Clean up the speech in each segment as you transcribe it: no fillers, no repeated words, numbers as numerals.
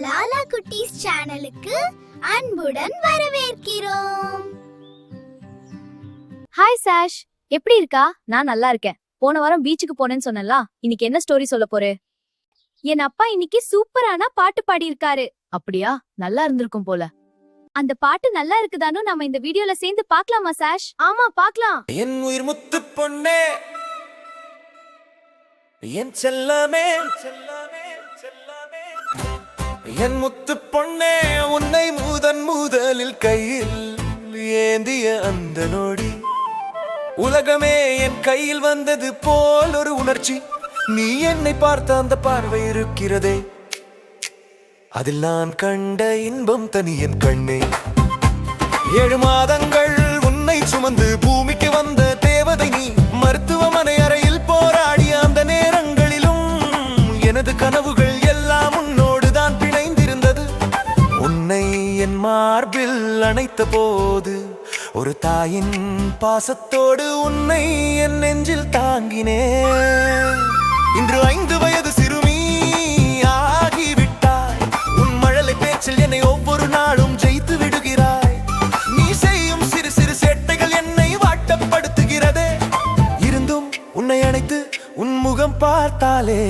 லாலா குட்டீஸ் சேனலுக்கு அன்புடன் வரவேற்கிறோம். ஹாய் சாஷ், எப்படி இருக்கா? நான் நல்லா இருக்கேன். போன வாரம் பீச்சுக்கு போனேன்னு சொன்னல, இன்னைக்கு என்ன ஸ்டோரி சொல்ல போறே? என் அப்பா இன்னைக்கு சூப்பரான பாட்டு பாடி இருக்காரு. அப்படியா? நல்லா இருந்திருக்கும் போல. அந்த பாட்டு நல்லா இருக்குதானு நாம இந்த வீடியோல சேர்ந்து பார்க்கலாமா சாஷ்? ஆமா பார்க்கலாம். என் உயிர் முத்து பொண்ணே, என் செல்லமே, என் முத்து பொண்ணே, உன்னை முதலில் கையில் ஏந்திய அந்த நொடி உலகமே என் கையில் வந்தது போல் ஒரு உணர்ச்சி. நீ என்னை பார்த்த அந்த பார்வை இருக்கிறதே, அதில் நான் கண்ட இன்பம் தனி என் கண்ணே. 7 மாதங்கள் உன்னை சுமந்து பூமிக்கு வந்த தேவதை நீ. மருத்துவமனை அறையில் போராடிய அந்த நேரங்களிலும் எனது கனவுகள் எல்லாம் உன்னோடு தான் பிணைந்திருந்தது. உன்னை என் மார்பில் அணைத்த போது ஒரு தாயின் பாசத்தோடு உன்னை என் நெஞ்சில் தாங்கினேன். இன்று 5 வயது சிறுமி ஆகிவிட்டாய். உன் மழலை பேச்சில் என்னை ஒவ்வொரு நாளும் ஜெயித்து விடுகிறாய். நீ செய்யும் சிறு சிறு சேட்டைகள் என்னை வாட்டப்படுத்துகிறதே. இருந்தும் உன்னை அணைத்து உன் முகம் பார்த்தாலே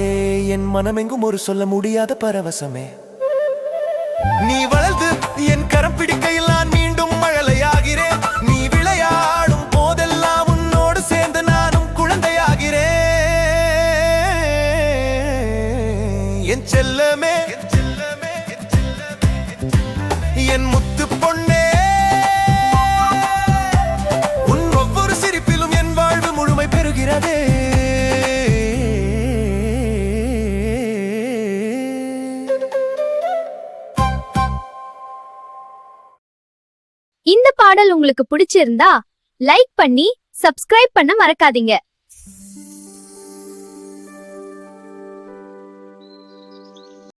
என் மனமெங்கும் ஒரு சொல்ல முடியாத பரவசமே. நீ வளர்ந்து என் கரம் பிடிக்கையில் நான் மீண்டும் மழலையாகிறேன். நீ விளையாடும் போதெல்லாம் உன்னோடு சேர்ந்து நானும் குழந்தையாகிறேன். என் செல்லமே, என் முத்து பொண்ணே, உன் ஒவ்வொரு சிரிப்பிலும் என் வாழ்வு முழுமை பெறுகிறதே. இந்த பாடல் உங்களுக்கு பிடிச்சிருந்தா லைக் பண்ணி சப்ஸ்கிரைப் பண்ண மறக்காதீங்க.